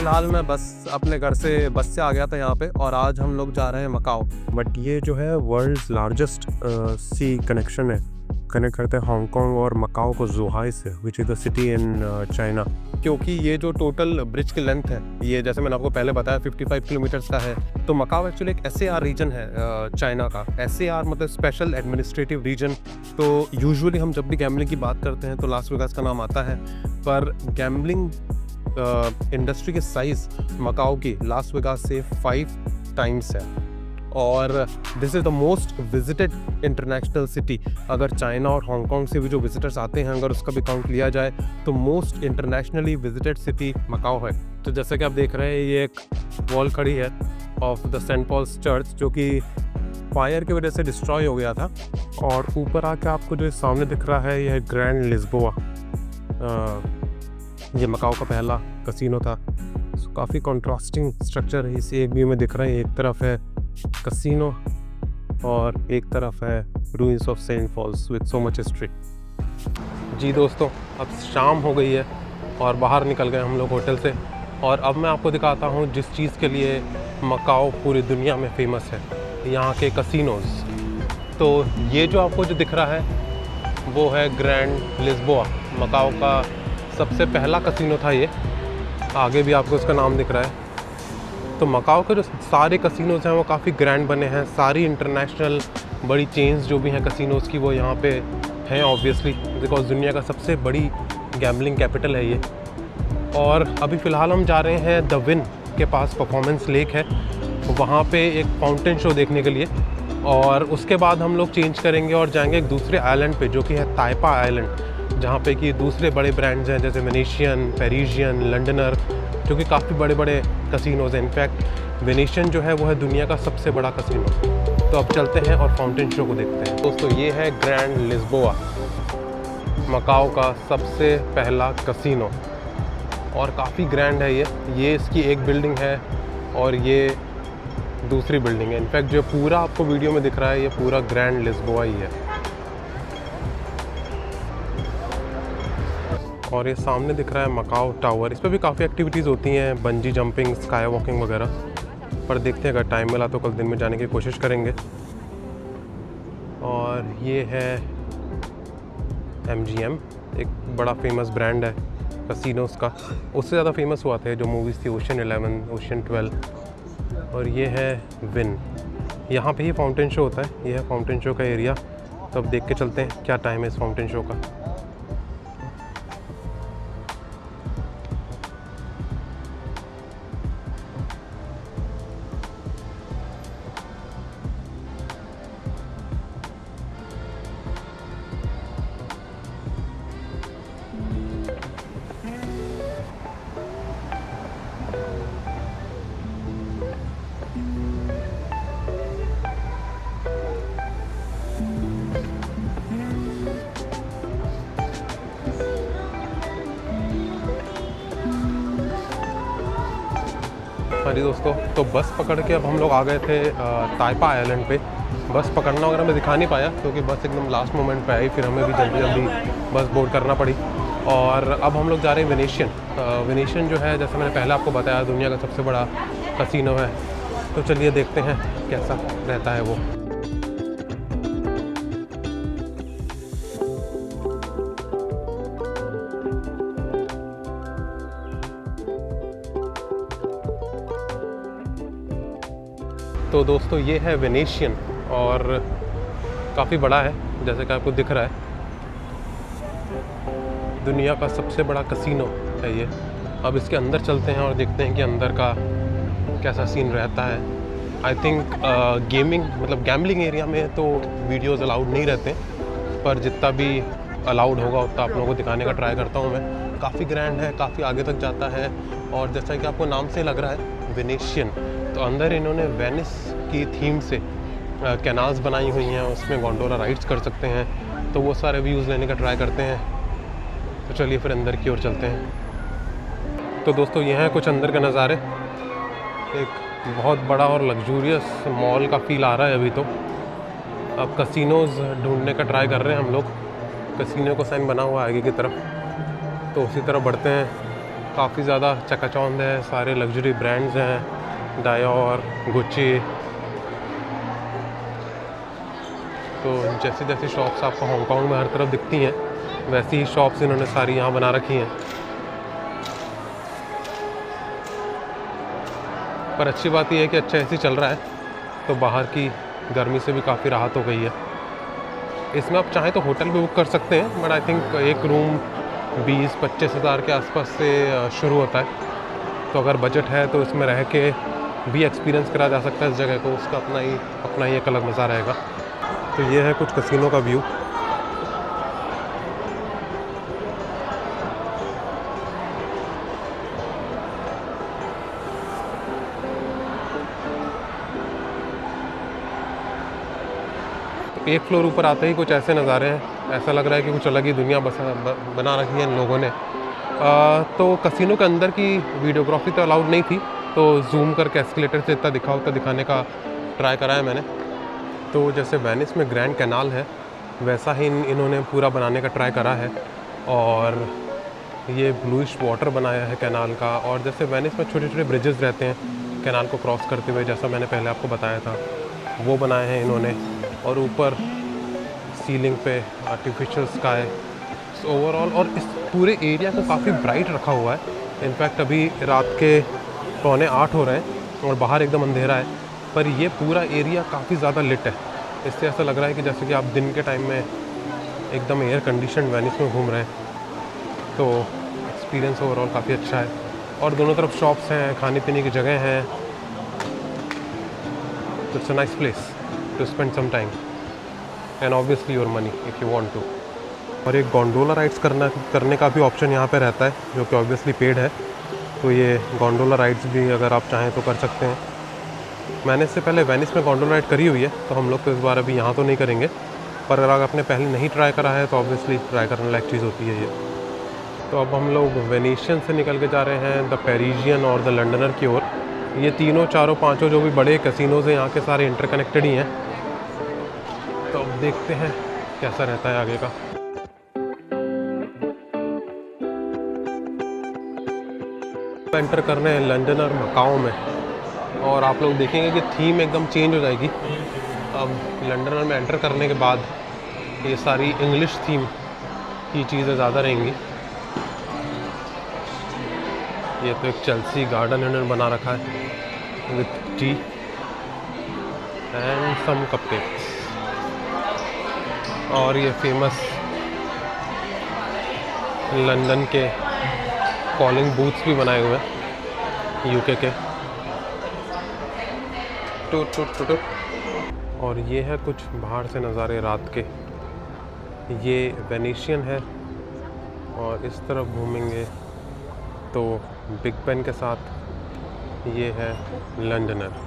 फ़िलहाल मैं अपने घर से बस से आ गया था यहाँ पे, और आज हम लोग जा रहे हैं मकाओ। बट ये जो है वर्ल्ड्स लार्जेस्ट सी कनेक्शन है, कनेक्ट करते हैं हांगकांग और मकाओ को ज़ुहाई से, which is the city in China. क्योंकि ये जो टोटल ब्रिज की लेंथ है, ये जैसे मैंने आपको पहले बताया 55 किलोमीटर्स का है। तो मकाओ एक्चुअली एक SAR रीजन है चाइना का। SAR मतलब स्पेशल एडमिनिस्ट्रेटिव रीजन। तो यूजुअली हम जब भी गैम्बलिंग की बात करते हैं तो लास वेगास का नाम आता है, पर गैम्बलिंग इंडस्ट्री के साइज़ मकाओ की लास वेगास से 5 टाइम्स है। और this is the most visited international city. अगर चाइना और हांगकांग से भी जो विजिटर्स आते हैं, अगर उसका भी काउंट लिया जाए, तो most internationally visited city Macau है। तो जैसे कि आप देख रहे हैं, ये एक वॉल खड़ी है of the Saint Paul's Church, जो कि फायर की वजह से डिस्ट्रॉय हो गया था। और ऊपर आके आपको जो सामने दिख रहा है, यह ग्रैंड लिस्बोआ। ये मकाओ का पहला कसिनो था। काफ़ी कॉन्ट्रास्टिंग स्ट्रक्चर है। इस एक व्यू में दिख रहा है, एक तरफ है कसिनो और एक तरफ है ruins of St Paul's with so much history. जी दोस्तों, अब शाम हो गई है और बाहर निकल गए हम लोग होटल से, और अब मैं आपको दिखाता हूँ जिस चीज़ के लिए मकाओ पूरी दुनिया में फेमस है, यहाँ के कसिनोज़। तो ये जो आपको जो दिख रहा है वो है ग्रैंड लिस्बोआ। मकाओ का सबसे पहला कसिनो था ये। आगे भी आपको इसका नाम दिख रहा है। तो मकाओ के जो सारे कसिनोज़ हैं वो काफ़ी ग्रैंड बने हैं। सारी इंटरनेशनल बड़ी चेन्स जो भी हैं कसिनोज़ की, वो यहाँ पे हैं ऑब्वियसली, बिकॉज दुनिया का सबसे बड़ी गैम्बलिंग कैपिटल है ये। और अभी फ़िलहाल हम जा रहे हैं द विन के पास, परफॉर्मेंस लेक है, वहाँ पे एक फाउंटेन शो देखने के लिए। और उसके बाद हम लोग चेंज करेंगे और जाएंगे एक दूसरे आइलैंड पे, जो कि है ताइपा आइलैंड, जहाँ पे कि दूसरे बड़े ब्रांड्स हैं, जैसे वेनेशियन, पेरिशियन, लंडनर, जो कि काफ़ी बड़े बड़े कसिनोज़ हैं। इनफैक्ट वेनेशियन जो है वो है दुनिया का सबसे बड़ा कसिनो। तो अब चलते हैं और फाउंटेन शो को देखते हैं। दोस्तों, ये है ग्रैंड लिस्बोआ, मकाओ का सबसे पहला कसिनो, और काफ़ी ग्रैंड है ये इसकी एक बिल्डिंग है और ये दूसरी बिल्डिंग है। इनफैक्ट जो पूरा आपको वीडियो में दिख रहा है, ये पूरा ग्रैंड लिस्बोआ ही है। और ये सामने दिख रहा है मकाओ टावर। इस पर भी काफ़ी एक्टिविटीज़ होती हैं, बंजी जंपिंग, स्काई वॉकिंग वगैरह। पर देखते हैं, अगर टाइम मिला तो कल दिन में जाने की कोशिश करेंगे। और ये है MGM, एक बड़ा फेमस ब्रांड है कसिनोज़ का। उससे ज़्यादा फेमस हुआ था जो मूवीज़ थी, ओशन 11, ओशन 12। और ये है विन, यहाँ पे ही फाउंटेन शो होता है। ये है फाउंटेन शो का एरिया। तो अब देख के चलते हैं क्या टाइम है इस फाउंटेन शो का। सॉरी दोस्तों, तो बस पकड़ के अब हम लोग आ गए थे ताइपा आइलैंड पे। बस पकड़ना वगैरह मैं दिखा नहीं पाया, क्योंकि बस एकदम लास्ट मोमेंट पे आई, फिर हमें भी जल्दी जल्दी बस बोर्ड करना पड़ी। और अब हम लोग जा रहे हैं वेनेशियन। वेनेशियन जो है, जैसे मैंने पहले आपको बताया, दुनिया का सबसे बड़ा कसिनो है। तो चलिए देखते हैं कैसा रहता है वो। तो दोस्तों, ये है वेनेशियन और काफ़ी बड़ा है, जैसे कि आपको दिख रहा है। दुनिया का सबसे बड़ा कसिनो है ये। अब इसके अंदर चलते हैं और देखते हैं कि अंदर का कैसा सीन रहता है। आई थिंक गेमिंग मतलब गैम्बलिंग एरिया में तो वीडियोज़ अलाउड नहीं रहते, पर जितना भी अलाउड होगा उतना आप लोगों को दिखाने का ट्राई करता हूँ मैं। काफ़ी ग्रैंड है, काफ़ी आगे तक जाता है। और जैसा कि आपको नाम से लग रहा है वेनेशियन, तो अंदर इन्होंने वेनिस की थीम से कैनाल्स बनाई हुई हैं, उसमें गोंडोला राइड्स कर सकते हैं। तो वो सारे व्यूज़ लेने का ट्राई करते हैं। तो चलिए फिर अंदर की ओर चलते हैं। तो दोस्तों, ये हैं कुछ अंदर के नज़ारे। एक बहुत बड़ा और लग्जूरियस मॉल का फील आ रहा है अभी तो। अब कसिनोज़ ढूंढने का ट्राई कर रहे हैं हम लोग। कसिनो का साइन बना हुआ है आगे की तरफ, तो उसी तरफ बढ़ते हैं काफ़ी ज़्यादा चकाचौंध है, सारे लग्जरी ब्रांड्स हैं, डायोर, गुच्ची। तो जैसी जैसी शॉप्स आपको हांगकांग में हर तरफ दिखती हैं, वैसी ही शॉप्स इन्होंने सारी यहाँ बना रखी हैं। पर अच्छी बात यह है कि अच्छा ऐसे ही चल रहा है, तो बाहर की गर्मी से भी काफ़ी राहत हो गई है। इसमें आप चाहें तो होटल भी बुक कर सकते हैं, बट आई थिंक एक रूम 20-25 हज़ार के आसपास से शुरू होता है। तो अगर बजट है तो इसमें रह के भी एक्सपीरियंस करा जा सकता है इस जगह को, उसका अपना ही एक अलग मज़ा रहेगा। तो ये है कुछ कसिनो का व्यू। एक फ्लोर ऊपर आते ही कुछ ऐसे नज़ारे हैं, ऐसा लग रहा है कि कुछ अलग ही दुनिया बना रखी है इन लोगों ने। तो कसिनो के अंदर की वीडियोग्राफी तो अलाउड नहीं थी, तो जूम करके एस्केलेटर से इतना उतना दिखाने का ट्राई करा है मैंने। तो जैसे वेनिस में ग्रैंड कैनाल है, वैसा ही इन्होंने पूरा बनाने का ट्राई करा है। और ये ब्लूइश वाटर बनाया है कैनाल का। और जैसे वेनिस में छोटे छोटे ब्रिजेस रहते हैं कैनाल को क्रॉस करते हुए, जैसा मैंने पहले आपको बताया था, वो बनाए हैं इन्होंने। और ऊपर सीलिंग पे आर्टिफिशियल स्काई ओवरऑल, और इस पूरे एरिया को काफ़ी ब्राइट रखा हुआ है। इनफैक्ट अभी रात के 7:45 हो रहे हैं और बाहर एकदम अंधेरा है, पर ये पूरा एरिया काफ़ी ज़्यादा लिट है। इससे ऐसा लग रहा है कि जैसे कि आप दिन के टाइम में एकदम एयर कंडीशन वेनिस में घूम रहे हैं। तो एक्सपीरियंस ओवरऑल काफ़ी अच्छा है। और दोनों तरफ शॉप्स हैं, खाने पीने की जगह हैं। तो it's a nice place to spend some time and obviously your money if you want to। और एक गोंडोला राइड्स करने का भी ऑप्शन यहाँ पे रहता है, जो कि ऑब्वियसली पेड है। तो ये गोंडोला राइड्स भी अगर आप चाहें तो कर सकते हैं। मैंने इससे पहले वेनिस में गोंडोला राइड करी हुई है, तो हम लोग तो इस बार अभी यहाँ तो नहीं करेंगे। पर अगर आपने पहले नहीं ट्राई करा है तो ऑब्वियसली ट्राई करने लायक चीज़ होती है ये। तो अब हम लोग वेनिशियन से निकल के जा रहे हैं द पेरिजियन और द लंडनर की ओर। ये तीनों चारों पाँचों जो भी बड़े कैसीनोज़ हैं यहाँ के, सारे इंटरकनेक्टेड ही हैं। तो अब देखते हैं कैसा रहता है आगे का। एंटर कर रहे हैं लंदन और मकाओ में, और आप लोग देखेंगे कि थीम एकदम चेंज हो जाएगी। अब लंदन में एंटर करने के बाद ये सारी इंग्लिश थीम की चीज़ें ज़्यादा रहेंगी। ये तो एक चेल्सी गार्डन इन्होंने बना रखा है with tea and some cupcakes. और ये फेमस लंदन के कॉलिंग बूथ्स भी बनाए हुए हैं यूके के। टूट टूट टूट। और ये है कुछ बाहर से नज़ारे रात के। ये वेनिशियन है, और इस तरफ घूमेंगे तो बिग बेन के साथ ये है लंडनर।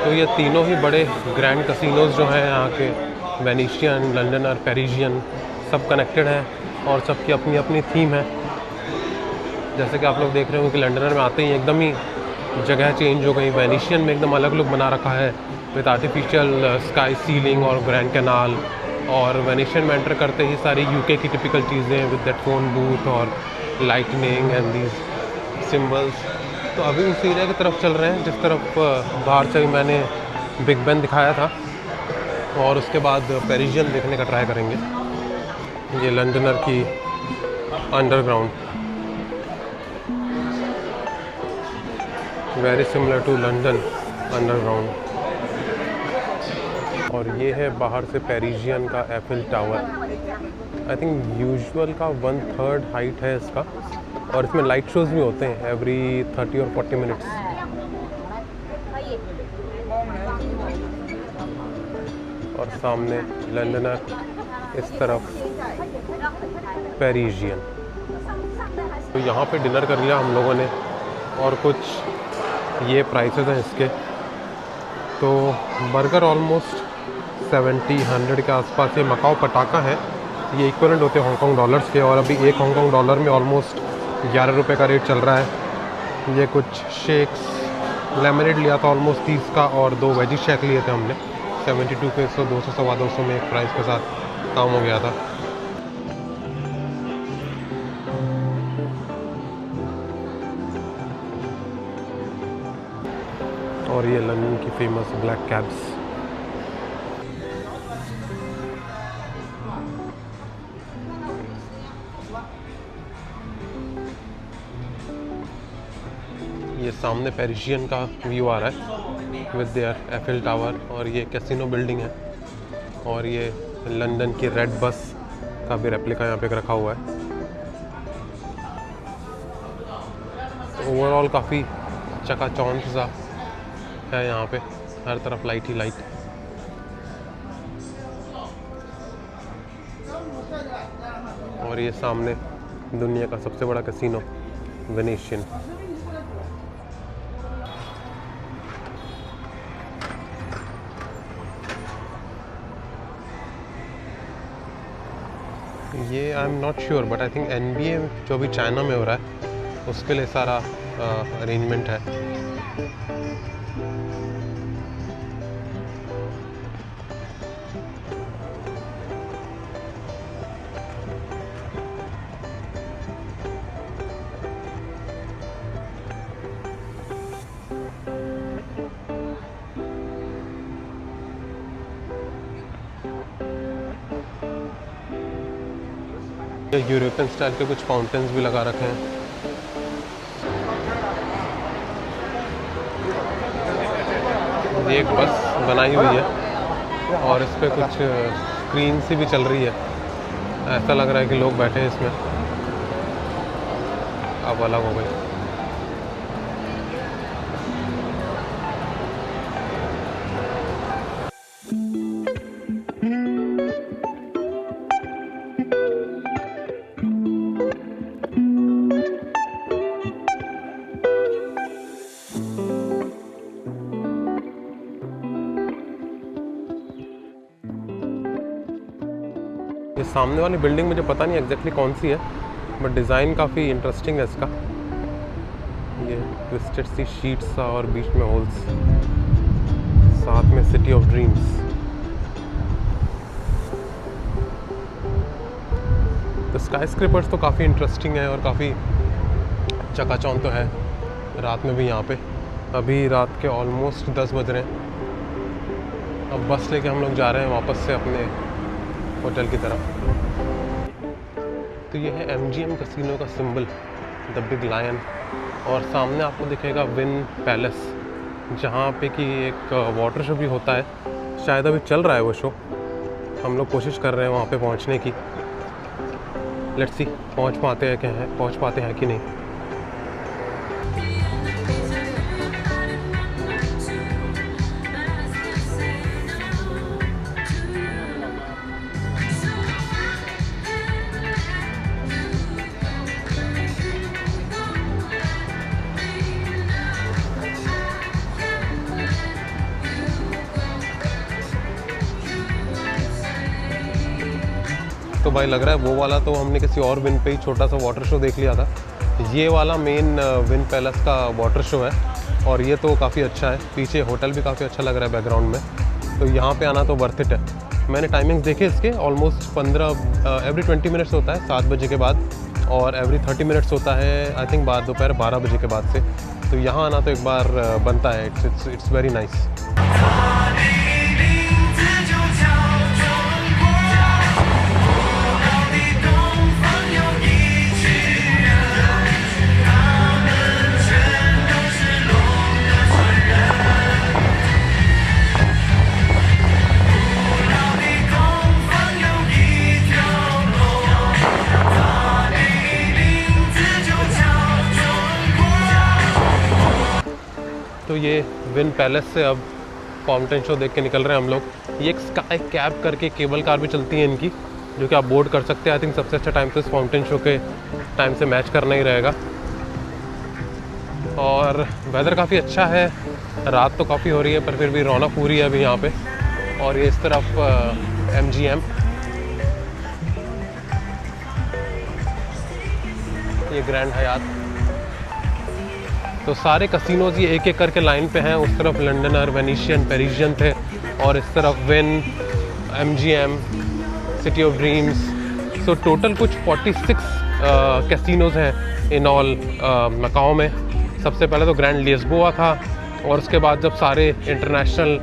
तो ये तीनों ही बड़े ग्रैंड कसिनोज़ जो हैं यहाँ के, वेनिशियन, लंडनर, पेरिजियन, सब कनेक्टेड हैं और सबकी अपनी अपनी थीम है। जैसे कि आप लोग देख रहे हो कि लंडनर में आते ही एकदम ही जगह चेंज हो गई। वेनिशियन में एकदम अलग लुक बना रखा है विद आर्टिफिशियल स्काई सीलिंग और ग्रैंड कैनाल। और वेनिशियन में एंटर करते ही सारी यूके की टिपिकल चीज़ें विद दैट फोन बूथ और लाइटनिंग एंड दीज सिम्बल्स। तो अभी उस एरिया की तरफ चल रहे हैं जिस तरफ बाहर से मैंने बिग बेन दिखाया था, और उसके बाद पेरिजियन देखने का ट्राई करेंगे। ये लंडनर की underground, very similar to London Underground. और ये है बाहर से पेरिजियन का Eiffel Tower. I think usual का 1/3 हाइट है इसका, और इसमें लाइट शोज़ भी होते हैं एवरी 30 और 40 मिनट्स। और सामने लंडनर, इस तरफ पेरिजियन। तो यहाँ पे डिनर कर लिया हम लोगों ने, और कुछ ये प्राइसेस हैं इसके। तो बर्गर ऑलमोस्ट 70-100 के आसपास। ये मकाओ पटाखा है, ये इक्वलेंट होते हैं हांगकॉन्ग डॉलर्स के, और अभी एक हांगकॉन्ग डॉलर में ऑलमोस्ट 11 रुपये का रेट चल रहा है। ये कुछ शेक्स, लेमनेड लिया था ऑलमोस्ट 30 का, और 2 वेजी शेक लिए थे हमने 72 के, 200 सवा 200 में एक प्राइस के साथ काम हो गया था। और ये लंदन की फेमस ब्लैक कैब्स। ये सामने पेरिशियन का व्यू आ रहा है विद देयर एफिल टावर, और ये कैसीनो बिल्डिंग है, और ये लंदन की रेड बस का भी रेप्लिका यहाँ पे रखा हुआ है। तो ओवरऑल काफ़ी चकाचौंध सा है यहाँ पे, हर तरफ लाइट ही लाइट। और ये सामने दुनिया का सबसे बड़ा कैसीनो वेनेशियन। ये I am not sure, but I think NBA जो भी चाइना में हो रहा है उसके लिए सारा अरेंजमेंट है। यूरोपियन स्टाइल के कुछ फाउंटेन्स भी लगा रखे हैं। ये एक बस बनाई हुई है और इस पे कुछ स्क्रीन सी भी चल रही है। ऐसा लग रहा है कि लोग बैठे हैं इसमें। अब अलग हो गई। ये सामने वाली बिल्डिंग मुझे पता नहीं एग्जैक्टली कौन सी है, बट डिज़ाइन काफ़ी इंटरेस्टिंग है इसका। ये ट्विस्टेड सी शीट्स सा और बीच में होल्स, साथ में सिटी ऑफ ड्रीम्स। तो स्काई स्क्रेपर्स तो काफ़ी इंटरेस्टिंग है और काफ़ी चकाचौंध तो है रात में भी यहाँ पे। अभी रात के ऑलमोस्ट 10 बज रहे हैं। अब बस लेके हम लोग जा रहे हैं वापस से अपने होटल की तरफ। तो ये है MGM कैसीनो का सिंबल, द बिग लायन, और सामने आपको दिखेगा विन पैलेस, जहाँ पे कि एक वाटर शो भी होता है। शायद अभी चल रहा है वो शो। हम लोग कोशिश कर रहे हैं वहाँ पे पहुँचने की। लेट्स सी पहुँच पाते हैं कि नहीं। तो भाई लग रहा है वो वाला तो हमने किसी और विन पे ही छोटा सा वाटर शो देख लिया था। ये वाला मेन विन पैलेस का वाटर शो है, और ये तो काफ़ी अच्छा है। पीछे होटल भी काफ़ी अच्छा लग रहा है बैकग्राउंड में। तो यहाँ पे आना तो वर्थ इट है। मैंने टाइमिंग्स देखे इसके, ऑलमोस्ट एवरी 20 मिनट्स होता है 7 बजे के बाद, और एवरी 30 मिनट्स होता है आई थिंक दोपहर 12 बजे के बाद से। तो यहाँ आना तो एक बार बनता है। It's very nice. तो ये विन पैलेस से अब फाउंटेन शो देख के निकल रहे हैं हम लोग। ये एक स्काई कैब करके केबल कार भी चलती है इनकी, जो कि आप बोर्ड कर सकते हैं। आई थिंक सबसे अच्छा टाइम तो इस फाउंटेन शो के टाइम से मैच करना ही रहेगा। और वेदर काफ़ी अच्छा है, रात तो काफ़ी हो रही है पर फिर भी रौनक पूरी है अभी यहाँ पे। और ये इस तरफ MGM, ये ग्रैंड हयात, तो सारे कसिनोज ये एक एक करके लाइन पे हैं। उस तरफ लंडनर, वेनिशियन, पेरिशियन थे और इस तरफ win, MGM, city of dreams. So total कुछ 46 कैसीनोज हैं इन ऑल मकाओ में। सबसे पहले तो ग्रैंड लिस्बोआ था और उसके बाद जब सारे इंटरनेशनल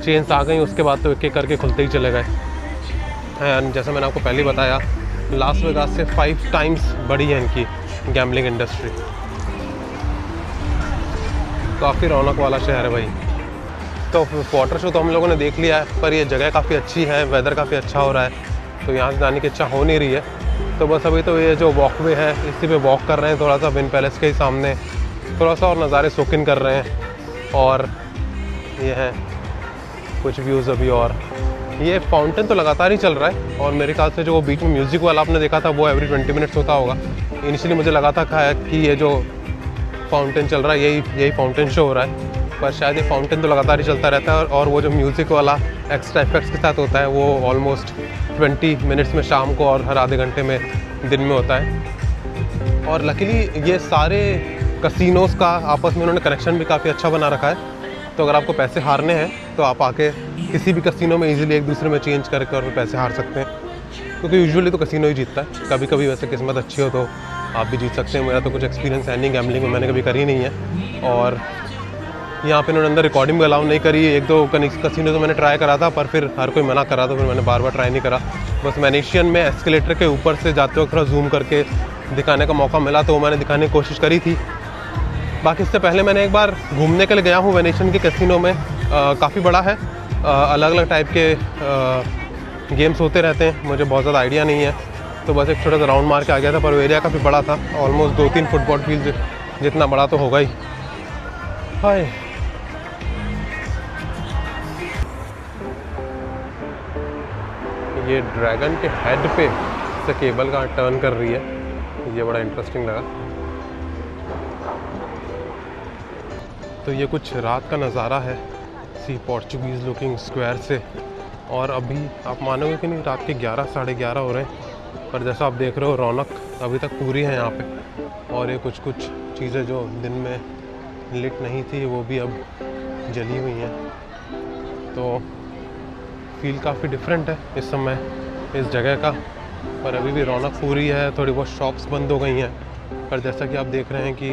चेन्स आ गई उसके बाद तो एक एक करके खुलते ही चले गए। एंड जैसे मैंने आपको पहले बताया, लास वेगास से 5 टाइम्स बड़ी है इनकी गैम्बलिंग इंडस्ट्री। काफ़ी रौनक वाला शहर है भाई। तो वाटर शो तो हम लोगों ने देख लिया है, पर ये जगह काफ़ी अच्छी है, वेदर काफ़ी अच्छा हो रहा है, तो यहाँ से जाने की इच्छा हो नहीं रही है। तो बस अभी तो ये जो वॉकवे है इसी पे वॉक कर रहे हैं, थोड़ा सा विन पैलेस के ही सामने थोड़ा सा और नज़ारे सोकिन कर रहे हैं। और ये है कुछ व्यूज़ अभी। और ये फाउंटेन तो लगातार ही चल रहा है और मेरे ख्याल से जो वो बीच में म्यूज़िक वाला आपने देखा था वो एवरी 20 मिनट्स होता होगा। इनिशियली मुझे लगा था कि ये जो फाउंटेन चल रहा है यही फाउंटेन शो हो रहा है, पर शायद ये फाउंटेन तो लगातार ही चलता रहता है। और वो जो म्यूज़िक वाला एक्स्ट्रा इफेक्ट्स के साथ होता है वो ऑलमोस्ट 20 मिनट्स में शाम को और हर आधे घंटे में दिन में होता है। और लकीली ये सारे कसिनोज का आपस में उन्होंने कनेक्शन भी काफ़ी अच्छा बना रखा है, तो अगर आपको पैसे हारने हैं तो आप आके किसी भी कसिनो में इजीली एक दूसरे में चेंज करके और पैसे हार सकते हैं, क्योंकि यूजुअली तो कसिनो ही जीतता है। कभी कभी वैसे किस्मत अच्छी हो तो आप भी जीत सकते हैं। मेरा तो कुछ एक्सपीरियंस है नहीं गैम्बलिंग में, मैंने कभी करी नहीं है। और यहाँ पे उन्होंने अंदर रिकॉर्डिंग भी अलाउ नहीं करी। एक दो कसिनो तो मैंने ट्राई करा था पर फिर हर कोई मना करा, तो फिर मैंने बार बार ट्राई नहीं करा। बस वेनेशियन में एस्केलेटर के ऊपर से जाते वक्त थोड़ा जूम करके दिखाने का मौका मिला तो वो मैंने दिखाने की कोशिश करी थी। बाकी इससे पहले मैंने एक बार घूमने के लिए गया हूँ वेनेशियन के कैसीनो में। काफ़ी बड़ा है, अलग अलग टाइप के गेम्स होते रहते हैं, मुझे बहुत ज़्यादा आइडिया नहीं है, तो बस एक छोटा सा राउंड मार के आ गया था। पर वो एरिया काफ़ी बड़ा था, ऑलमोस्ट 2-3 फुटबॉल फील्ड जितना बड़ा तो होगा ही। हाय, ये ड्रैगन के हेड पे से केबल का टर्न कर रही है, ये बड़ा इंटरेस्टिंग लगा। तो ये कुछ रात का नज़ारा है सी पोर्चुगीज़ लुकिंग स्क्वायर से। और अभी आप मानोगे कि नहीं, रात के 11 साढ़े 11 हो रहे हैं, पर जैसा आप देख रहे हो रौनक अभी तक पूरी है यहाँ पे। और ये कुछ चीज़ें जो दिन में लिट नहीं थी वो भी अब जली हुई हैं, तो फील काफ़ी डिफरेंट है इस समय इस जगह का। पर अभी भी रौनक पूरी है, थोड़ी बहुत शॉप्स बंद हो गई हैं, पर जैसा कि आप देख रहे हैं कि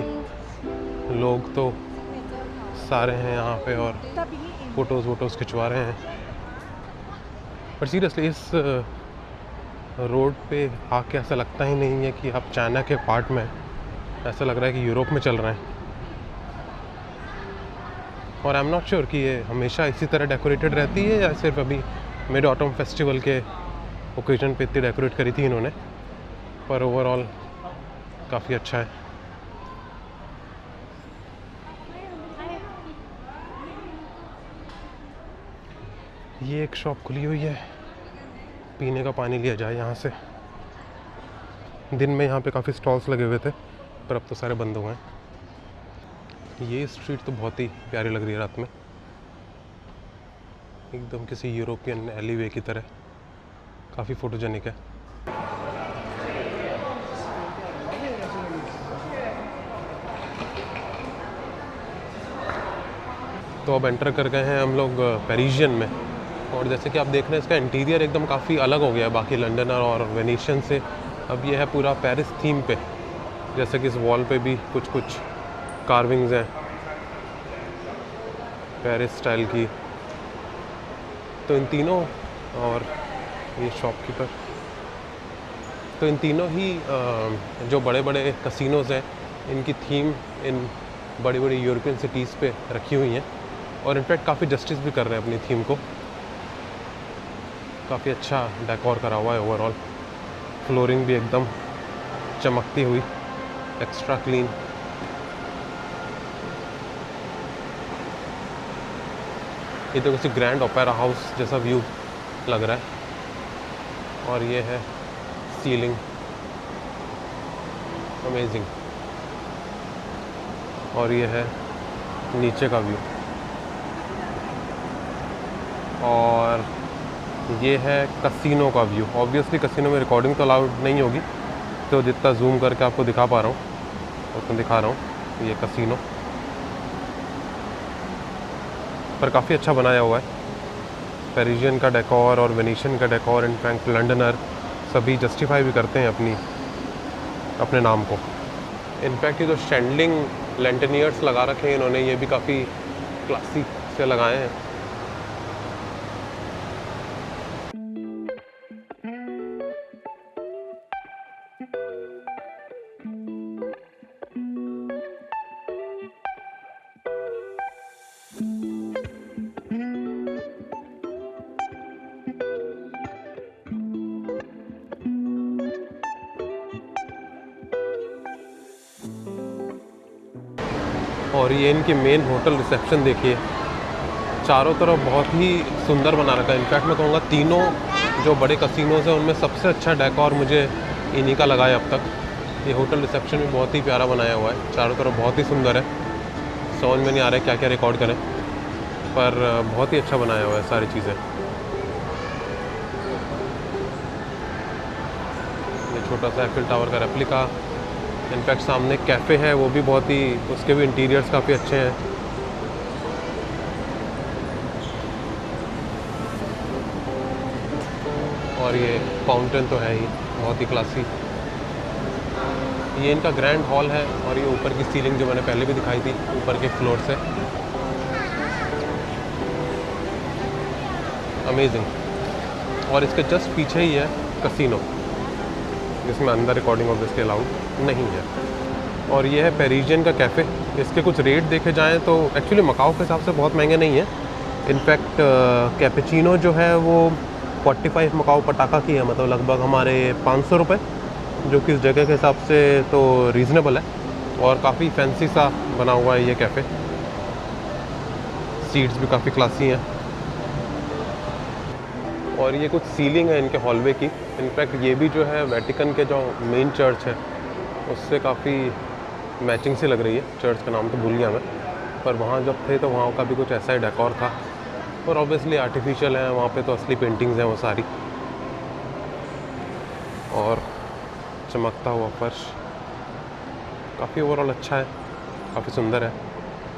लोग तो सारे हैं यहाँ पे और फ़ोटोज़ खिंचवा रहे हैं। पर सीरियसली इस रोड पे आके ऐसा लगता ही नहीं है कि आप चाइना के पार्ट में, ऐसा लग रहा है कि यूरोप में चल रहे हैं। और आई एम नॉट श्योर कि ये हमेशा इसी तरह डेकोरेटेड रहती है या सिर्फ अभी मिड ऑटम फेस्टिवल के ओकेजन पे इतनी डेकोरेट करी थी इन्होंने, पर ओवरऑल काफ़ी अच्छा है। ये एक शॉप खुली हुई है, पीने का पानी लिया जाए यहाँ से। दिन में यहाँ पे काफ़ी स्टॉल्स लगे हुए थे पर अब तो सारे बंद हुए हैं। ये स्ट्रीट तो बहुत ही प्यारी लग रही है रात में, एकदम किसी यूरोपियन एलीवे की तरह, काफ़ी फोटोजेनिक है। तो अब एंटर कर गए हैं हम लोग पेरिशियन में, और जैसे कि आप देख रहे हैं इसका इंटीरियर एकदम काफ़ी अलग हो गया है बाकी लंडनर और वेनेशियन से। अब ये है पूरा पेरिस थीम पे, जैसे कि इस वॉल पे भी कुछ कार्विंग्स हैं पेरिस स्टाइल की। तो इन तीनों, और ये शॉपकीपर, तो इन तीनों ही जो बड़े बड़े कसिनोज़ हैं इनकी थीम इन बड़ी बड़ी यूरोपियन सिटीज़ पे रखी हुई हैं, और इनफैक्ट काफ़ी जस्टिस भी कर रहे हैं अपनी थीम को। काफ़ी अच्छा डेकोर करा हुआ है ओवरऑल, फ्लोरिंग भी एकदम चमकती हुई, एक्स्ट्रा क्लीन। ये तो किसी ग्रैंड ओपेरा हाउस जैसा व्यू लग रहा है। और ये है सीलिंग, अमेजिंग। और ये है नीचे का व्यू, और ये है कसिनो का व्यू। ऑब्वियसली कसिनो में रिकॉर्डिंग तो अलाउड नहीं होगी, तो जितना जूम करके आपको दिखा पा रहा हूँ उतना दिखा रहा हूँ। ये कसिनो पर काफ़ी अच्छा बनाया हुआ है। पेरिजियन का डेकोर और वेनिशियन का डेकोर, इनफैक्ट लंडनर सभी जस्टिफाई भी करते हैं अपने नाम को। इनफैक्ट ये जो स्टैंडिंग लैंटनियर्स लगा रखे हैं इन्होंने, ये भी काफ़ी क्लासी से लगाए हैं। और ये इनकी मेन होटल रिसेप्शन देखिए, चारों तरफ बहुत ही सुंदर बना रखा है। इनफैक्ट मैं कहूँगा तीनों जो बड़े कसिनोज हैं उनमें सबसे अच्छा डेकोर मुझे इन्हीं का लगा है अब तक। ये होटल रिसेप्शन भी बहुत ही प्यारा बनाया हुआ है, चारों तरफ बहुत ही सुंदर है। समझ में नहीं आ रहा है क्या क्या रिकॉर्ड करें, पर बहुत ही अच्छा बनाया हुआ है सारी चीज़ें। ये छोटा सा एफिल टावर का रेप्लिका, इनफैक्ट सामने कैफ़े है, वो भी बहुत ही, उसके भी इंटीरियर्स काफ़ी अच्छे हैं। और ये फाउंटेन तो है ही बहुत ही क्लासी। ये इनका ग्रैंड हॉल है, और ये ऊपर की सीलिंग जो मैंने पहले भी दिखाई थी ऊपर के फ्लोर से, अमेजिंग। और इसके जस्ट पीछे ही है कसिनो, जिसमें अंदर रिकॉर्डिंग ऑब्वियसली अलाउड नहीं है। और ये है पेरिजियन का कैफ़े। इसके कुछ रेट देखे जाएं तो एक्चुअली मकाओ के हिसाब से बहुत महंगे नहीं है। इनफैक्ट कैपेचिनो जो है वो 45 मकाओ पटाखा की है, मतलब लगभग हमारे 500 रुपये, जो कि इस जगह के हिसाब से तो रीज़नेबल है। और काफ़ी फैंसी सा बना हुआ है ये कैफ़े, सीट्स भी काफ़ी क्लासी हैं। और ये कुछ सीलिंग है इनके हॉलवे की। इनफैक्ट ये भी जो है वेटिकन के जो मेन चर्च है उससे काफ़ी मैचिंग सी लग रही है। चर्च का नाम तो भूल गया मैं, पर वहाँ जब थे तो वहाँ का भी कुछ ऐसा ही डेकोर था। और ऑब्वियसली आर्टिफिशियल है, वहाँ पे तो असली पेंटिंग्स हैं वो सारी। और चमकता हुआ फर्श काफ़ी ओवरऑल अच्छा है, काफ़ी सुंदर है।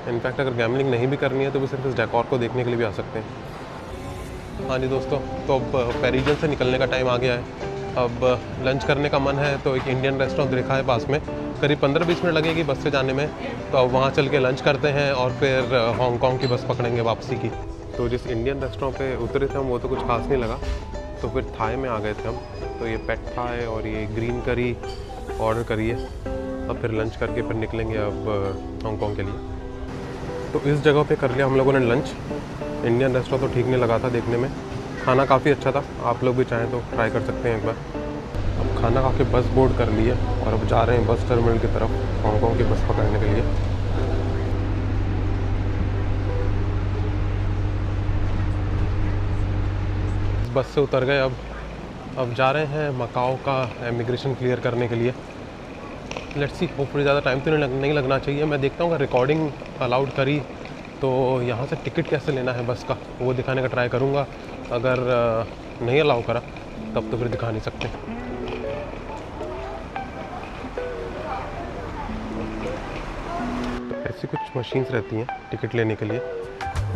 इनफैक्ट अगर गैमलिंग नहीं भी करनी है तो भी सिर्फ इस डेकोर को देखने के लिए भी आ सकते हैं। हाँ जी दोस्तों, तो अब पेरिजियन से निकलने का टाइम आ गया है। अब लंच करने का मन है तो एक इंडियन रेस्टोरेंट देखा है पास में, करीब 15-20 मिनट लगेगी बस से जाने में। तो अब वहाँ चल के लंच करते हैं और फिर हांगकांग की बस पकड़ेंगे वापसी की। तो जिस इंडियन रेस्टोरेंट पे उतरे थे हम वो तो कुछ खास नहीं लगा, तो फिर थाई में आ गए थे हम। तो ये पेट थाई और ये ग्रीन करी ऑर्डर करिए। अब फिर लंच करके फिर निकलेंगे अब हांगकांग के लिए। तो इस जगह पे कर लिया हम लोगों ने लंच। इंडियन रेस्टोरेंट तो ठीक नहीं लगा था देखने में, खाना काफ़ी अच्छा था। आप लोग भी चाहें तो ट्राई कर सकते हैं एक बार। अब खाना खा के बस बोर्ड कर लिए और अब जा रहे हैं बस टर्मिनल की तरफ, हांगकांग की बस पकड़ने के लिए। बस से उतर गए, अब जा रहे हैं मकाओ का इमिग्रेशन क्लियर करने के लिए। लेट्स सी, होपफुली ज़्यादा टाइम तो नहीं लगना चाहिए। मैं देखता हूँ अगर रिकॉर्डिंग अलाउड करी तो यहाँ से टिकट कैसे लेना है बस का, वो दिखाने का ट्राई करूँगा। अगर नहीं अलाउ करा तब तो फिर दिखा नहीं सकते। तो ऐसी कुछ मशीन्स रहती हैं टिकट लेने के लिए।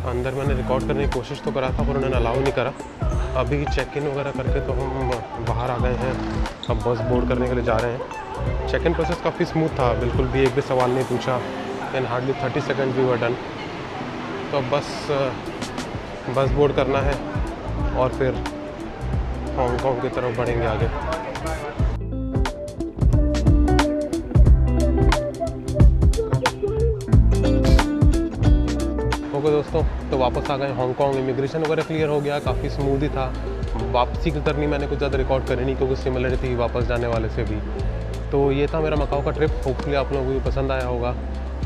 अंदर मैंने रिकॉर्ड करने की कोशिश तो करा था पर उन्होंने अलाउ नहीं करा। अभी चेक इन वगैरह करके तो हम बाहर आ गए हैं, अब बस बोर्ड करने के लिए जा रहे हैं। चेक इन प्रोसेस काफ़ी स्मूथ था, बिल्कुल भी एक भी सवाल नहीं पूछा। In hardly 30 second we were done. तो अब बस बोर्ड करना है और फिर हांगकांग की तरफ बढ़ेंगे आगे। ओके दोस्तों, तो वापस आ गए हांगकांग। इमिग्रेशन वगैरह क्लियर हो गया, काफ़ी स्मूथ ही था। वापसी की करनी मैंने कुछ ज़्यादा रिकॉर्ड करी नहीं क्योंकि सिमिलर थी वापस जाने वाले से भी। तो ये था मेरा मकाओ का ट्रिप। होपफुली आप लोगों को भी पसंद आया होगा।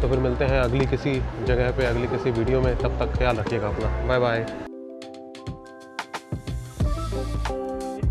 तो फिर मिलते हैं अगली किसी जगह पे, अगली किसी वीडियो में। तब तक ख्याल रखिएगा अपना। Bye bye.